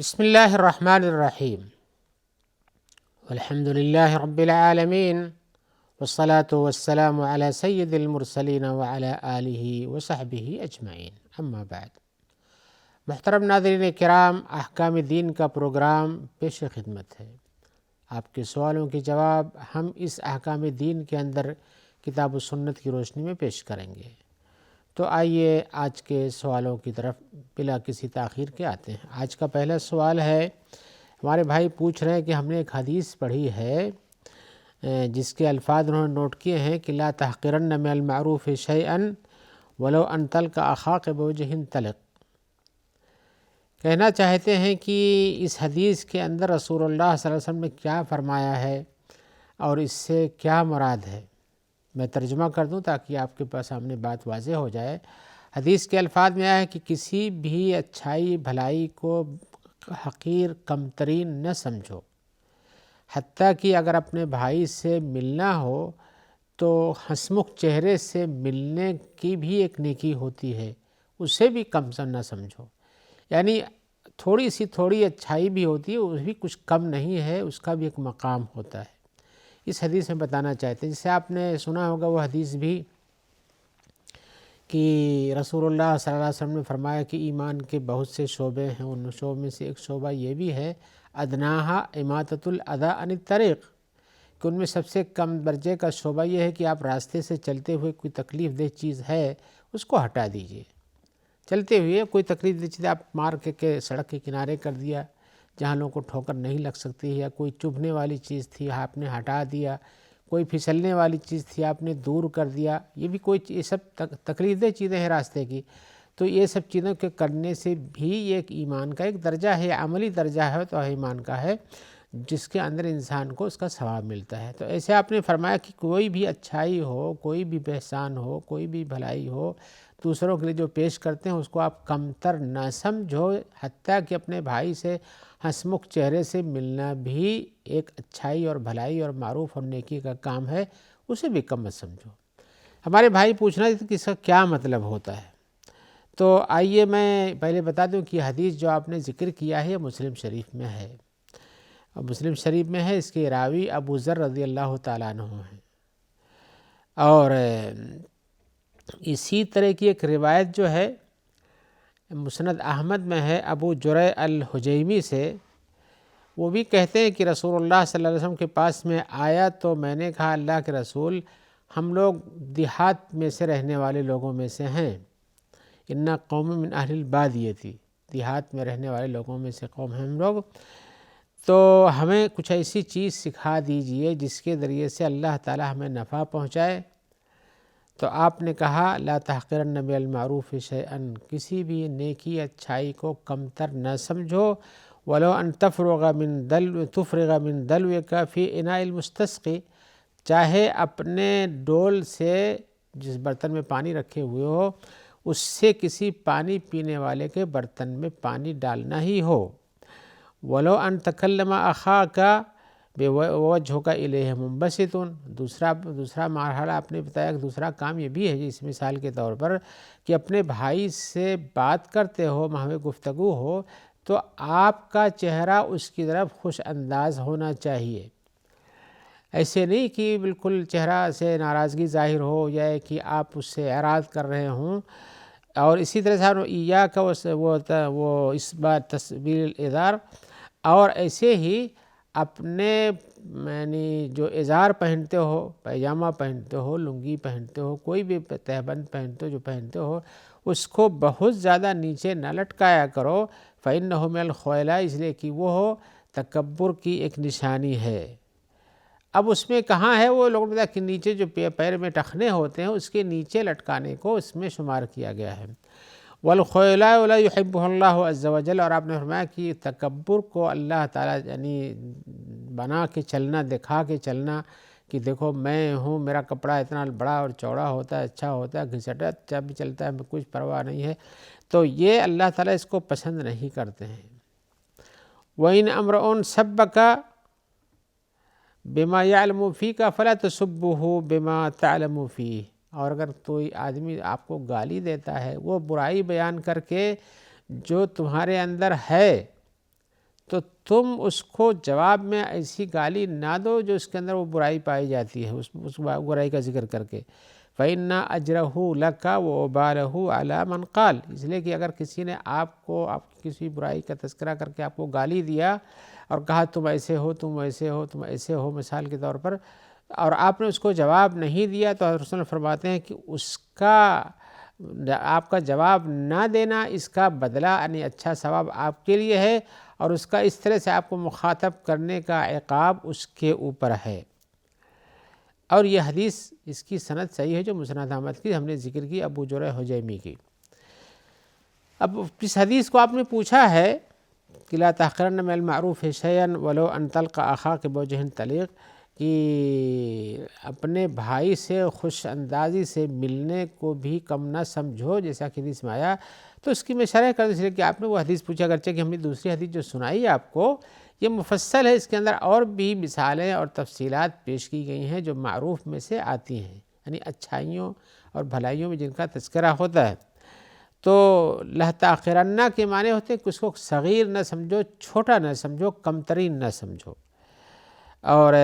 بسم اللہ الرحمن الرحیم والحمد للہ رب العالمین والصلاة والسلام علی سید المرسلین وعلی آلہ وصحبہ اجمعین، اما بعد۔ محترم ناظرین کرام، احکام دین کا پروگرام پیش خدمت ہے۔ آپ کے سوالوں کے جواب ہم اس احکام دین کے اندر کتاب و سنت کی روشنی میں پیش کریں گے۔ تو آئیے آج کے سوالوں کی طرف بلا کسی تاخیر کے آتے ہیں۔ آج کا پہلا سوال ہے، ہمارے بھائی پوچھ رہے ہیں کہ ہم نے ایک حدیث پڑھی ہے جس کے الفاظ انہوں نے نوٹ کیے ہیں کہ لا تحقرن من المعروف شیئا ولو ان تلق اخاک بوجہ طلق۔ کہنا چاہتے ہیں کہ اس حدیث کے اندر رسول اللہ صلی اللہ علیہ وسلم نے کیا فرمایا ہے اور اس سے کیا مراد ہے۔ میں ترجمہ کر دوں تاکہ آپ کے پاس سامنے بات واضح ہو جائے۔ حدیث کے الفاظ میں آیا ہے کہ کسی بھی اچھائی بھلائی کو حقیر کمترین نہ سمجھو، حتیٰ کہ اگر اپنے بھائی سے ملنا ہو تو ہنسمکھ چہرے سے ملنے کی بھی ایک نیکی ہوتی ہے، اسے بھی کم نہ سمجھو۔ یعنی تھوڑی اچھائی بھی ہوتی ہے، وہ بھی کچھ کم نہیں ہے، اس کا بھی ایک مقام ہوتا ہے۔ اس حدیث میں بتانا چاہتے ہیں، جسے آپ نے سنا ہوگا وہ حدیث بھی کہ رسول اللہ صلی اللہ علیہ وسلم نے فرمایا کہ ایمان کے بہت سے شعبے ہیں، ان شعبوں میں سے ایک شعبہ یہ بھی ہے ادناہا اماطۃ الاذی عن الطریق، کہ ان میں سب سے کم درجے کا شعبہ یہ ہے کہ آپ راستے سے چلتے ہوئے کوئی تکلیف دہ چیز ہے اس کو ہٹا دیجئے۔ چلتے ہوئے کوئی تکلیف دہ چیز آپ مار کے سڑک کے کنارے کر دیا جہاں لوگوں کو ٹھوکر نہیں لگ سکتی، یا کوئی چبھنے والی چیز تھی آپ نے ہٹا دیا، کوئی پھسلنے والی چیز تھی آپ نے دور کر دیا، یہ بھی یہ سب تکلیف دہ چیزیں ہیں راستے کی۔ تو یہ سب چیزوں کے کرنے سے بھی یہ ایک ایمان کا ایک درجہ ہے، عملی درجہ ہے تو ایمان کا ہے، جس کے اندر انسان کو اس کا ثواب ملتا ہے۔ تو ایسے آپ نے فرمایا کہ کوئی بھی اچھائی ہو، کوئی بھی احسان ہو، کوئی بھی بھلائی ہو، دوسروں کے لیے جو پیش کرتے ہیں اس کو آپ کمتر نہ سمجھو، حتیٰ کہ اپنے بھائی سے ہنسمکھ چہرے سے ملنا بھی ایک اچھائی اور بھلائی اور معروف اور نیکی کا کام ہے، اسے بھی کم مت سمجھو۔ ہمارے بھائی پوچھنا تھا کہ اس کا کیا مطلب ہوتا ہے۔ تو آئیے میں پہلے بتا دوں کہ حدیث جو آپ نے ذکر کیا ہے مسلم شریف میں ہے، مسلم شریف میں ہے، اس کے راوی ابو ذر رضی اللہ تعالیٰ عنہ ہیں، اور اسی طرح کی ایک روایت جو ہے مسند احمد میں ہے ابو جریح الحجیمی سے، وہ بھی کہتے ہیں کہ رسول اللہ صلی اللہ علیہ وسلم کے پاس میں آیا تو میں نے کہا اللہ کے رسول، ہم لوگ دیہات میں سے رہنے والے لوگوں میں سے ہیں، انا قوم من اہل البادیہ، دیہات میں رہنے والے لوگوں میں سے قوم ہیں ہم لوگ، تو ہمیں کچھ ایسی چیز سکھا دیجئے جس کے ذریعے سے اللہ تعالی ہمیں نفع پہنچائے۔ تو آپ نے کہا لا تحقرن من المعروف شیئا، کسی بھی نیکی اچھائی کو کمتر نہ سمجھو، ولو ان تفرغ من دلوک فی اناء المستسقی، چاہے اپنے ڈول سے جس برتن میں پانی رکھے ہوئے ہو اس سے کسی پانی پینے والے کے برتن میں پانی ڈالنا ہی ہو، ولو ان تکلم اخاک بوجہک الیہ منبسط، دوسرا مرحلہ آپ نے بتایا کہ دوسرا کام یہ بھی ہے، اس مثال کے طور پر کہ اپنے بھائی سے بات کرتے ہو، محو گفتگو ہو تو آپ کا چہرہ اس کی طرف خوش انداز ہونا چاہیے، ایسے نہیں کہ بالکل چہرہ سے ناراضگی ظاہر ہو یا کہ آپ اس سے اعراض کر رہے ہوں۔ اور اسی طرح سے ایاک وہ اس بات تصویر الازار، اور ایسے ہی اپنے یعنی جو ازار پہنتے ہو، پیجامہ پہنتے ہو، لنگی پہنتے ہو، کوئی بھی تہبند پہنتے ہو جو پہنتے ہو، اس کو بہت زیادہ نیچے نہ لٹکایا کرو، فإنہ من الخیلاء، اس لیے کہ وہ تکبر کی ایک نشانی ہے۔ اب اس میں کہاں ہے وہ لوگ کہ نیچے جو پیر میں ٹخنے ہوتے ہیں اس کے نیچے لٹکانے کو اس میں شمار کیا گیا ہے۔ والخیلاء لا يحبها اللہ عز وجل، اور آپ نے فرمایا کہ تکبر کو اللہ تعالیٰ یعنی بنا کے چلنا، دکھا کے چلنا کہ دیکھو میں ہوں، میرا کپڑا اتنا بڑا اور چوڑا ہوتا ہے، اچھا ہوتا ہے، گھسٹا اچھا بھی چلتا ہے، میں کچھ پرواہ نہیں ہے، تو یہ اللہ تعالیٰ اس کو پسند نہیں کرتے ہیں۔ وَإِنْ أَمْرُؤٌ سَبَّكَ بما یعلم فیک فلا تسبہ بما تعلم فیہ، اور اگر کوئی آدمی آپ کو گالی دیتا ہے وہ برائی بیان کر کے جو تمہارے اندر ہے تو تم اس کو جواب میں ایسی گالی نہ دو جو اس کے اندر وہ برائی پائی جاتی ہے، اس برائی کا ذکر کر کے۔ فَإِنَّ أَجْرَهُ لَكَ وَوَبَالَهُ عَلَى مَنْ قَالَ، اس لیے کہ اگر کسی نے آپ کی کسی برائی کا تذکرہ کر کے آپ کو گالی دیا اور کہا تم ایسے ہو، تم ایسے ہو، تم ایسے ہو مثال کے طور پر، اور آپ نے اس کو جواب نہیں دیا، تو حضرت رسول فرماتے ہیں کہ اس کا آپ کا جواب نہ دینا اس کا بدلہ یعنی اچھا ثواب آپ کے لیے ہے، اور اس کا اس طرح سے آپ کو مخاطب کرنے کا عقاب اس کے اوپر ہے۔ اور یہ حدیث اس کی سند صحیح ہے جو مسند احمد کی ہم نے ذکر کی، ابو جرح حجیمی کی۔ اب اس حدیث کو آپ نے پوچھا ہے کہ لا تحقرن من المعروف شیئا ولو ان تلقى اخاک بوجہ طلیق، کہ اپنے بھائی سے خوش اندازی سے ملنے کو بھی کم نہ سمجھو، جیسا کہ حدیث میں آیا۔ تو اس کی میں شرح کر دوں، اس لیے کہ آپ نے وہ حدیث پوچھا، اگرچہ کہ ہم نے دوسری حدیث جو سنائی آپ کو یہ مفصل ہے، اس کے اندر اور بھی مثالیں اور تفصیلات پیش کی گئی ہیں جو معروف میں سے آتی ہیں، یعنی اچھائیوں اور بھلائیوں میں جن کا تذکرہ ہوتا ہے۔ تو لا تحقرن کے معنی ہوتے ہیں کہ اس کو صغیر نہ سمجھو، چھوٹا نہ سمجھو، کمترین نہ سمجھو، اور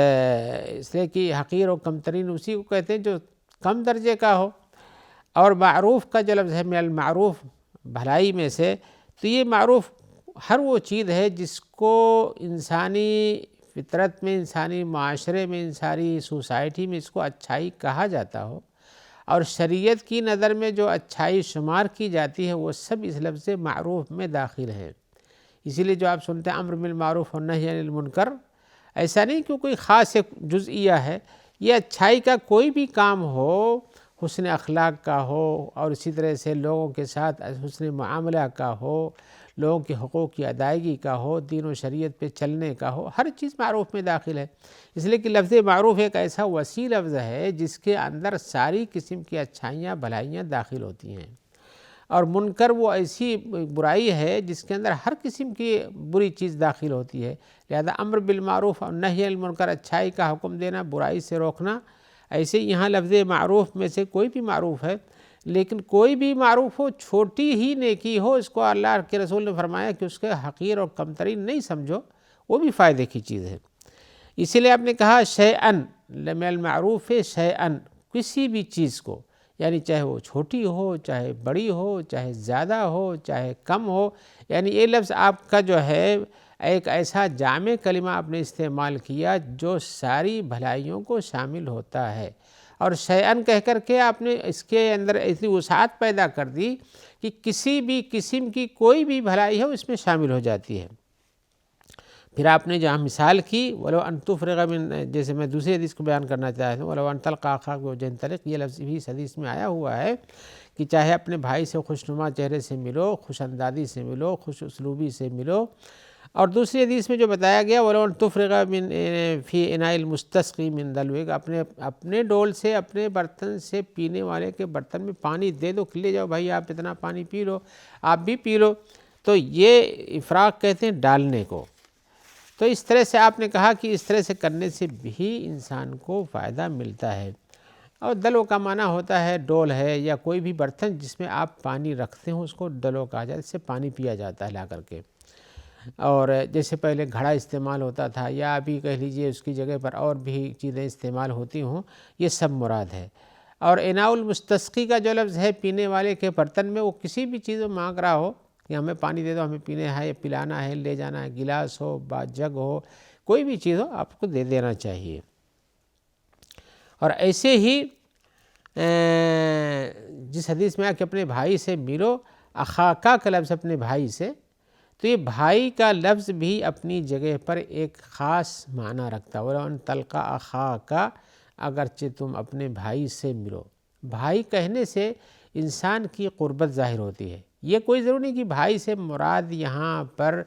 اس لیے کہ حقیر و کمترین اسی کو کہتے ہیں جو کم درجے کا ہو۔ اور معروف کا جو لفظ ہے من المعروف بھلائی میں سے، تو یہ معروف ہر وہ چیز ہے جس کو انسانی فطرت میں، انسانی معاشرے میں، انسانی سوسائٹی میں اس کو اچھائی کہا جاتا ہو، اور شریعت کی نظر میں جو اچھائی شمار کی جاتی ہے وہ سب اس لفظ معروف میں داخل ہیں۔ اسی لیے جو آپ سنتے ہیں امر بالمعروف اور نہی عن المنکر، ایسا نہیں کہ کوئی خاص ایک جزئیہ ہے، یہ اچھائی کا کوئی بھی کام ہو، حسن اخلاق کا ہو، اور اسی طرح سے لوگوں کے ساتھ حسن معاملہ کا ہو، لوگوں کے حقوق کی ادائیگی کا ہو، دین و شریعت پہ چلنے کا ہو، ہر چیز معروف میں داخل ہے۔ اس لیے کہ لفظ معروف ایک ایسا وسیع لفظ ہے جس کے اندر ساری قسم کی اچھائیاں بھلائیاں داخل ہوتی ہیں، اور منکر وہ ایسی برائی ہے جس کے اندر ہر قسم کی بری چیز داخل ہوتی ہے۔ لہذا امر بالمعروف اور نہی عن المنکر، اچھائی کا حکم دینا، برائی سے روکنا، ایسے یہاں لفظ معروف میں سے کوئی بھی معروف ہے، لیکن کوئی بھی معروف ہو، چھوٹی ہی نیکی ہو، اس کو اللہ کے رسول نے فرمایا کہ اس کے حقیر اور کمترین نہیں سمجھو، وہ بھی فائدے کی چیز ہے۔ اسی لیے آپ نے کہا شیئن من المعروف شیئن، کسی بھی چیز کو، یعنی چاہے وہ چھوٹی ہو، چاہے بڑی ہو، چاہے زیادہ ہو، چاہے کم ہو، یعنی یہ لفظ آپ کا جو ہے ایک ایسا جامع کلمہ آپ نے استعمال کیا جو ساری بھلائیوں کو شامل ہوتا ہے، اور شیئن کہہ کر کے آپ نے اس کے اندر ایسی وسعت پیدا کر دی کہ کسی بھی قسم کی کوئی بھی بھلائی ہو اس میں شامل ہو جاتی ہے۔ پھر آپ نے جہاں مثال کی ولو ان تفرغ من، جیسے میں دوسری حدیث کو بیان کرنا چاہتا ہوں، ولو ان تلقى اخاك بوجه طلق، یہ لفظ بھی اس حدیث میں آیا ہوا ہے کہ چاہے اپنے بھائی سے خوشنما چہرے سے ملو، خوش اندازی سے ملو، خوش اسلوبی سے ملو۔ اور دوسری حدیث میں جو بتایا گیا ولو ان تفرغ من فی اناء المستسقی من دلوک، اپنے ڈول سے، اپنے برتن سے پینے والے کے برتن میں پانی دے دو کہ لے جاؤ بھائی آپ اتنا پانی پی لو، آپ بھی پی لو، تو یہ افراق کہتے ہیں ڈالنے کو۔ تو اس طرح سے آپ نے کہا کہ اس طرح سے کرنے سے بھی انسان کو فائدہ ملتا ہے۔ اور دلو کا معنی ہوتا ہے ڈول ہے یا کوئی بھی برتن جس میں آپ پانی رکھتے ہوں، اس کو ڈلو کہا جاتا ہے، اس سے پانی پیا جاتا ہے لا کر کے۔ اور جیسے پہلے گھڑا استعمال ہوتا تھا، یا ابھی کہہ لیجئے اس کی جگہ پر اور بھی چیزیں استعمال ہوتی ہوں، یہ سب مراد ہے۔ اور اناء المستسقی کا جو لفظ ہے پینے والے کے برتن میں، وہ کسی بھی چیز میں مانگ رہا ہو کہ ہمیں پانی دے دو، ہمیں پینے ہے، پلانا ہے، لے جانا ہے، گلاس ہو، جگ ہو، کوئی بھی چیز ہو، آپ کو دے دینا چاہیے۔ اور ایسے ہی جس حدیث میں کہ اپنے بھائی سے ملو، اخاکا کا لفظ اپنے بھائی سے، تو یہ بھائی کا لفظ بھی اپنی جگہ پر ایک خاص معنی رکھتا ہے۔ وَلَوْ أَن تَلْقَىٰ أَخَاكَ، اگرچہ تم اپنے بھائی سے ملو۔ بھائی کہنے سے انسان کی قربت ظاہر ہوتی ہے۔ یہ کوئی ضروری نہیں کہ بھائی سے مراد یہاں پر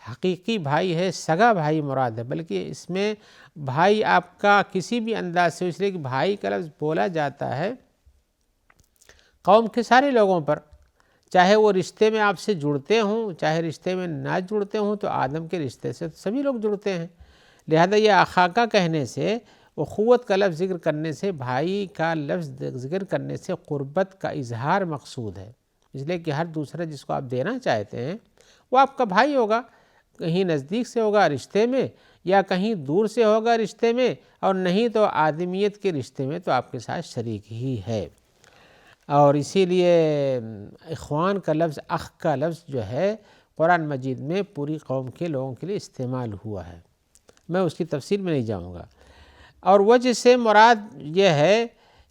حقیقی بھائی ہے، سگا بھائی مراد ہے، بلکہ اس میں بھائی آپ کا کسی بھی انداز سے، اس لیے کہ بھائی کا لفظ بولا جاتا ہے قوم کے سارے لوگوں پر، چاہے وہ رشتے میں آپ سے جڑتے ہوں، چاہے رشتے میں نہ جڑتے ہوں، تو آدم کے رشتے سے سبھی لوگ جڑتے ہیں۔ لہذا یہ اخاکا کہنے سے، اخوت کا لفظ ذکر کرنے سے، بھائی کا لفظ ذکر کرنے سے قربت کا اظہار مقصود ہے، اس لیے کہ ہر دوسرا جس کو آپ دینا چاہتے ہیں وہ آپ کا بھائی ہوگا۔ کہیں نزدیک سے ہوگا رشتے میں یا کہیں دور سے ہوگا رشتے میں، اور نہیں تو آدمیت کے رشتے میں تو آپ کے ساتھ شریک ہی ہے۔ اور اسی لیے اخوان کا لفظ، اخ کا لفظ جو ہے قرآن مجید میں پوری قوم کے لوگوں کے لیے استعمال ہوا ہے، میں اس کی تفصیل میں نہیں جاؤں گا۔ اور وجہ سے مراد یہ ہے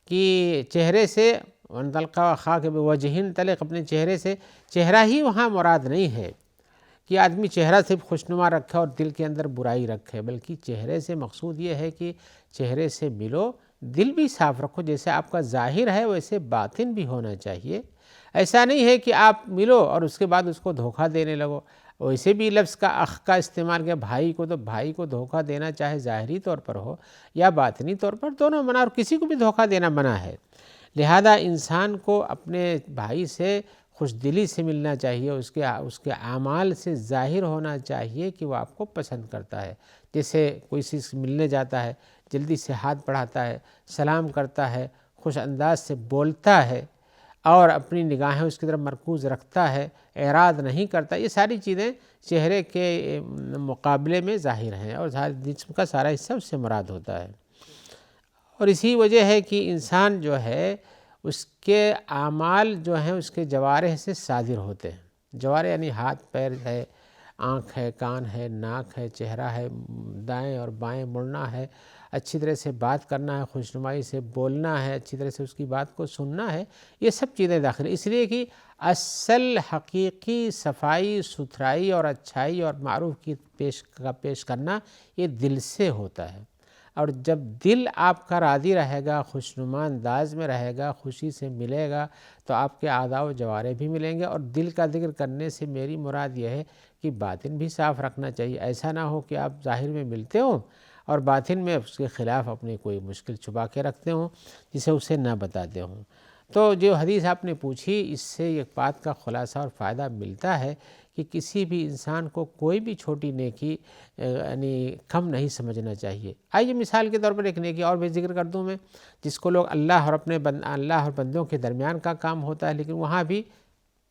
کہ چہرے سے وَانْطَلَقَا خَاكَ بِوَجْهٍ طلق، اپنے چہرے سے، چہرہ ہی وہاں مراد نہیں ہے کہ آدمی چہرہ صرف خوشنما رکھے اور دل کے اندر برائی رکھے، بلکہ چہرے سے مقصود یہ ہے کہ چہرے سے ملو، دل بھی صاف رکھو، جیسے آپ کا ظاہر ہے ویسے باطن بھی ہونا چاہیے۔ ایسا نہیں ہے کہ آپ ملو اور اس کے بعد اس کو دھوکہ دینے لگو۔ ویسے بھی لفظ کا اخ کا استعمال کیا بھائی کو، تو بھائی کو دھوکہ دینا چاہے ظاہری طور پر ہو یا باطنی طور پر، دونوں منع، اور کسی کو بھی دھوکہ دینا منع ہے۔ لہذا انسان کو اپنے بھائی سے خوش دلی سے ملنا چاہیے، اس کے اعمال سے ظاہر ہونا چاہیے کہ وہ آپ کو پسند کرتا ہے۔ جیسے کوئی چیز ملنے جاتا ہے، جلدی سے ہاتھ بڑھاتا ہے، سلام کرتا ہے، خوش انداز سے بولتا ہے، اور اپنی نگاہیں اس کی طرف مرکوز رکھتا ہے، اعراض نہیں کرتا، یہ ساری چیزیں چہرے کے مقابلے میں ظاہر ہیں، اور جسم کا سارا حصہ اس سے مراد ہوتا ہے۔ اور اسی وجہ ہے کہ انسان جو ہے اس کے اعمال جو ہیں اس کے جوارح سے صادر ہوتے ہیں۔ جوارح یعنی ہاتھ پیر ہے، آنکھ ہے، کان ہے، ناک ہے، چہرہ ہے، دائیں اور بائیں مڑنا ہے، اچھی طرح سے بات کرنا ہے، خوشنمائی سے بولنا ہے، اچھی طرح سے اس کی بات کو سننا ہے، یہ سب چیزیں داخل ہیں۔ اس لیے کہ اصل حقیقی صفائی ستھرائی اور اچھائی اور معروف کی پیش کرنا یہ دل سے ہوتا ہے، اور جب دل آپ کا راضی رہے گا، خوشنما انداز میں رہے گا، خوشی سے ملے گا، تو آپ کے اعضاء و جوارح بھی ملیں گے۔ اور دل کا ذکر کرنے سے میری مراد یہ ہے کہ باطن بھی صاف رکھنا چاہیے۔ ایسا نہ ہو کہ آپ ظاہر میں ملتے ہوں اور باطن میں اس کے خلاف اپنی کوئی مشکل چھپا کے رکھتے ہوں جسے اسے نہ بتاتے ہوں۔ تو جو حدیث آپ نے پوچھی، اس سے ایک بات کا خلاصہ اور فائدہ ملتا ہے کہ کسی بھی انسان کو کوئی بھی چھوٹی نیکی یعنی کم نہیں سمجھنا چاہیے۔ آئیے مثال کے طور پر ایک نیکی اور بھی ذکر کر دوں میں، جس کو لوگ اللہ اور بندوں کے درمیان کا کام ہوتا ہے، لیکن وہاں بھی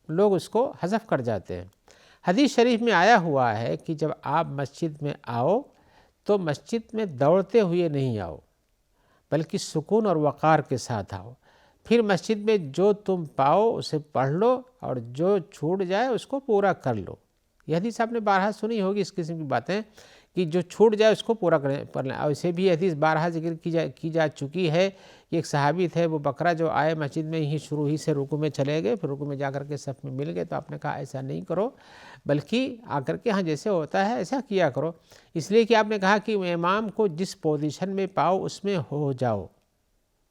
لوگ اس کو حذف کر جاتے ہیں۔ حدیث شریف میں آیا ہوا ہے کہ جب آپ مسجد میں آؤ تو مسجد میں دوڑتے ہوئے نہیں آؤ، بلکہ سکون اور وقار کے ساتھ آؤ۔ پھر مسجد میں جو تم پاؤ اسے پڑھ لو، اور جو چھوٹ جائے اس کو پورا کر لو۔ یہ حدیث آپ نے بارہا سنی ہوگی، اس قسم کی باتیں کہ جو چھوٹ جائے اس کو پورا کریں۔ اور اسے بھی حدیث بارہا ذکر کی جا چکی ہے کہ ایک صحابی تھے، وہ بکرا جو آئے مسجد میں ہی شروع ہی سے رکوع میں چلے گئے، پھر رکوع میں جا کر کے صف میں مل گئے، تو آپ نے کہا ایسا نہیں کرو، بلکہ آ کر کے ہاں جیسے ہوتا ہے ایسا کیا کرو، اس لیے کہ آپ نے کہا کہ امام کو جس پوزیشن میں پاؤ اس میں ہو جاؤ۔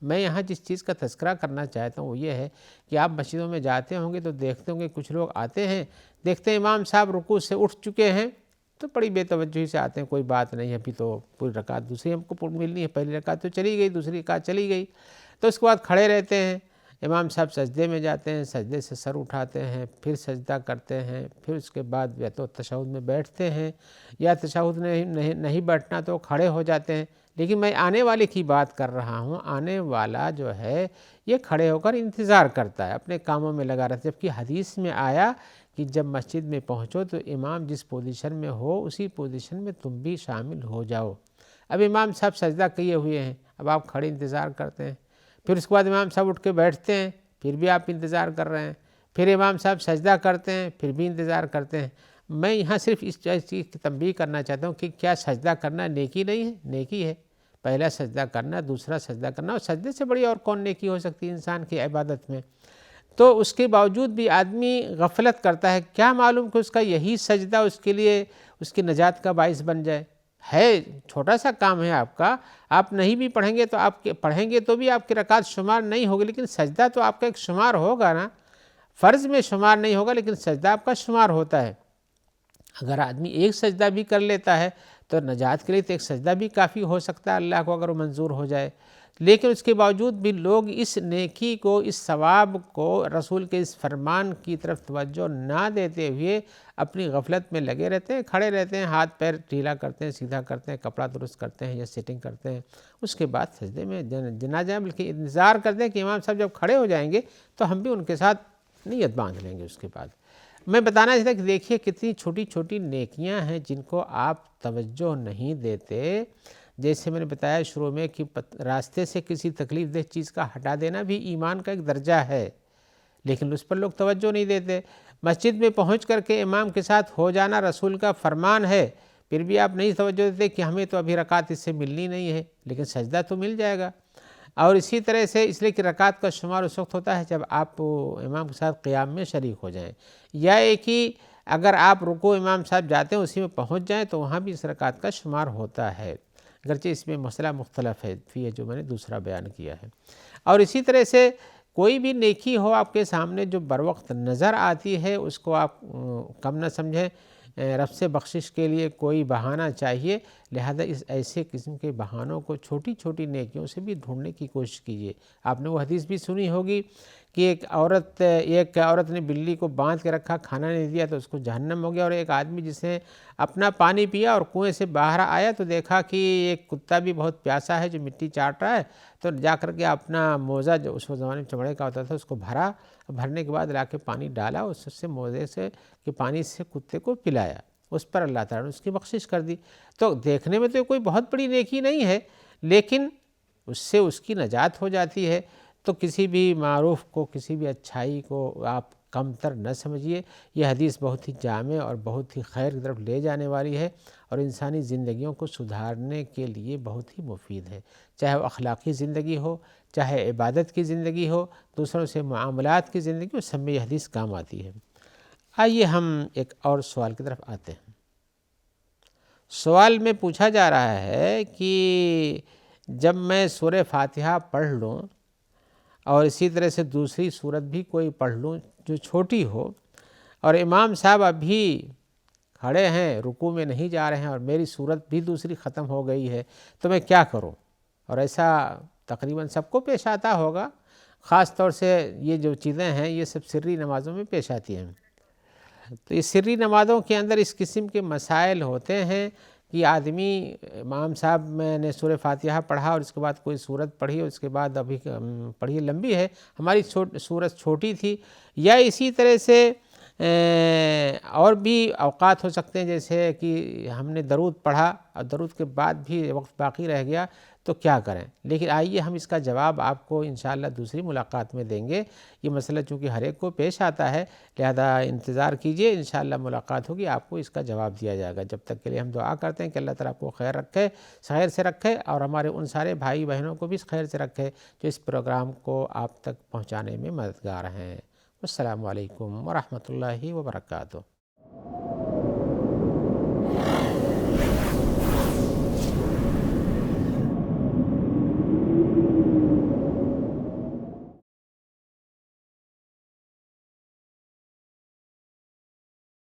میں یہاں جس چیز کا تذکرہ کرنا چاہتا ہوں وہ یہ ہے کہ آپ مسجدوں میں جاتے ہوں گے تو دیکھتے ہوں گے کچھ لوگ آتے ہیں، دیکھتے ہیں امام صاحب رکوع سے اٹھ چکے ہیں تو بڑی بے توجہی سے آتے ہیں، کوئی بات نہیں، ابھی تو پوری رکعت دوسری ہم کو ملنی ہے، پہلی رکعت تو چلی گئی، دوسری رکعت چلی گئی، تو اس کے بعد کھڑے رہتے ہیں۔ امام صاحب سجدے میں جاتے ہیں، سجدے سے سر اٹھاتے ہیں، پھر سجدہ کرتے ہیں، پھر اس کے بعد یا تو تشہد میں بیٹھتے ہیں، یا تشہد نہیں بیٹھنا تو کھڑے ہو جاتے ہیں۔ لیکن میں آنے والے کی بات کر رہا ہوں، آنے والا جو ہے یہ کھڑے ہو کر انتظار کرتا ہے، اپنے کاموں میں لگا رہتا ہے، جبکہ حدیث میں آیا کہ جب مسجد میں پہنچو تو امام جس پوزیشن میں ہو اسی پوزیشن میں تم بھی شامل ہو جاؤ۔ اب امام صاحب سجدہ کیے ہوئے ہیں، اب آپ کھڑے انتظار کرتے ہیں، پھر اس کے بعد امام صاحب اٹھ کے بیٹھتے ہیں، پھر بھی آپ انتظار کر رہے ہیں، پھر امام صاحب سجدہ کرتے ہیں، پھر بھی انتظار کرتے ہیں۔ میں یہاں صرف اس چیز کی تنبیہ کرنا چاہتا ہوں کہ کیا سجدہ کرنا نیکی نہیں ہے؟ نیکی ہے، پہلا سجدہ کرنا، دوسرا سجدہ کرنا، اور سجدے سے بڑی اور کون نیکی ہو سکتی ہے انسان کی عبادت میں؟ تو اس کے باوجود بھی آدمی غفلت کرتا ہے، کیا معلوم کہ اس کا یہی سجدہ اس کے لیے اس کی نجات کا باعث بن جائے۔ ہے چھوٹا سا کام ہے آپ کا، آپ نہیں بھی پڑھیں گے تو پڑھیں گے تو بھی آپ کی رکعت شمار نہیں ہوگی، لیکن سجدہ تو آپ کا ایک شمار ہوگا نا، فرض میں شمار نہیں ہوگا لیکن سجدہ آپ کا شمار ہوتا ہے۔ اگر آدمی ایک سجدہ بھی کر لیتا ہے تو نجات کے لیے تو ایک سجدہ بھی کافی ہو سکتا ہے اللہ کو اگر وہ منظور ہو جائے، لیکن اس کے باوجود بھی لوگ اس نیکی کو، اس ثواب کو، رسول کے اس فرمان کی طرف توجہ نہ دیتے ہوئے اپنی غفلت میں لگے رہتے ہیں، کھڑے رہتے ہیں، ہاتھ پیر ڈھیلا کرتے ہیں، سیدھا کرتے ہیں، کپڑا درست کرتے ہیں یا سیٹنگ کرتے ہیں، اس کے بعد سجدے میں نہ جائیں بلکہ انتظار کرتے ہیں کہ امام صاحب جب کھڑے ہو جائیں گے تو ہم بھی ان کے ساتھ نیت باندھ لیں گے۔ اس کے بعد میں بتانا چاہتا کہ دیکھیے کتنی چھوٹی چھوٹی نیکیاں ہیں جن کو آپ توجہ نہیں دیتے. جیسے میں نے بتایا شروع میں کہ راستے سے کسی تکلیف دہ چیز کا ہٹا دینا بھی ایمان کا ایک درجہ ہے، لیکن اس پر لوگ توجہ نہیں دیتے. مسجد میں پہنچ کر کے امام کے ساتھ ہو جانا رسول کا فرمان ہے، پھر بھی آپ نہیں توجہ دیتے کہ ہمیں تو ابھی رکعت اس سے ملنی نہیں ہے، لیکن سجدہ تو مل جائے گا. اور اسی طرح سے اس لیے کہ رکعت کا شمار اس وقت ہوتا ہے جب آپ امام کے ساتھ قیام میں شریک ہو جائیں، یا ایک ہی اگر آپ رکوع امام صاحب جاتے ہیں اسی میں پہنچ جائیں تو وہاں بھی اس رکعت کا شمار ہوتا ہے، اگرچہ اس میں مسئلہ مختلف ہے یہ جو میں نے دوسرا بیان کیا ہے. اور اسی طرح سے کوئی بھی نیکی ہو آپ کے سامنے جو بر وقت نظر آتی ہے اس کو آپ کم نہ سمجھیں. رب سے بخشش کے لیے کوئی بہانہ چاہیے، لہذا اس ایسے قسم کے بہانوں کو چھوٹی چھوٹی نیکیوں سے بھی ڈھونڈنے کی کوشش کیجیے. آپ نے وہ حدیث بھی سنی ہوگی کہ ایک عورت نے بلی کو باندھ کے رکھا، کھانا نہیں دیا تو اس کو جہنم ہو گیا، اور ایک آدمی جس نے اپنا پانی پیا اور کنویں سے باہر آیا تو دیکھا کہ ایک کتا بھی بہت پیاسا ہے جو مٹی چاٹ رہا ہے، تو جا کر کے اپنا موزہ جو اس زمانے میں چمڑے کا ہوتا تھا اس کو بھرنے کے بعد لا کے پانی ڈالا، اس سے موزے سے کہ پانی سے کتے کو پلایا، اس پر اللہ تعالیٰ نے اس کی بخشش کر دی. تو دیکھنے میں تو کوئی بہت بڑی نیکی نہیں ہے، لیکن اس سے اس کی نجات ہو جاتی ہے. تو کسی بھی معروف کو، کسی بھی اچھائی کو آپ کم تر نہ سمجھیے. یہ حدیث بہت ہی جامع اور بہت ہی خیر کی طرف لے جانے والی ہے اور انسانی زندگیوں کو سدھارنے کے لیے بہت ہی مفید ہے، چاہے وہ اخلاقی زندگی ہو، چاہے عبادت کی زندگی ہو، دوسروں سے معاملات کی زندگی ہو، سب میں یہ حدیث کام آتی ہے. آئیے ہم ایک اور سوال کی طرف آتے ہیں. سوال میں پوچھا جا رہا ہے کہ جب میں سورہ فاتحہ پڑھ لوں اور اسی طرح سے دوسری سورت بھی کوئی پڑھ لوں جو چھوٹی ہو، اور امام صاحب ابھی کھڑے ہیں، رکوع میں نہیں جا رہے ہیں، اور میری سورت بھی دوسری ختم ہو گئی ہے، تو میں کیا کروں؟ اور ایسا تقریباً سب کو پیش آتا ہوگا، خاص طور سے یہ جو چیزیں ہیں یہ سب سری نمازوں میں پیش آتی ہیں. تو اس سری نمازوں کے اندر اس قسم کے مسائل ہوتے ہیں کہ آدمی امام صاحب میں نے سورہ فاتحہ پڑھا اور اس کے بعد کوئی سورت پڑھی اور اس کے بعد ابھی پڑھی لمبی ہے، ہماری سورت چھوٹی تھی، یا اسی طرح سے اور بھی اوقات ہو سکتے ہیں جیسے کہ ہم نے درود پڑھا اور درود کے بعد بھی وقت باقی رہ گیا تو کیا کریں. لیکن آئیے ہم اس کا جواب آپ کو انشاءاللہ دوسری ملاقات میں دیں گے. یہ مسئلہ چونکہ ہر ایک کو پیش آتا ہے، لہذا انتظار کیجئے، انشاءاللہ ملاقات ہوگی، آپ کو اس کا جواب دیا جائے گا. جب تک کے لیے ہم دعا کرتے ہیں کہ اللہ تعالیٰ آپ کو خیر رکھے، خیر سے رکھے، اور ہمارے ان سارے بھائی بہنوں کو بھی خیر سے رکھے جو اس پروگرام کو آپ تک پہنچانے میں مددگار ہیں. السلام علیکم ورحمۃ اللہ وبرکاتہ.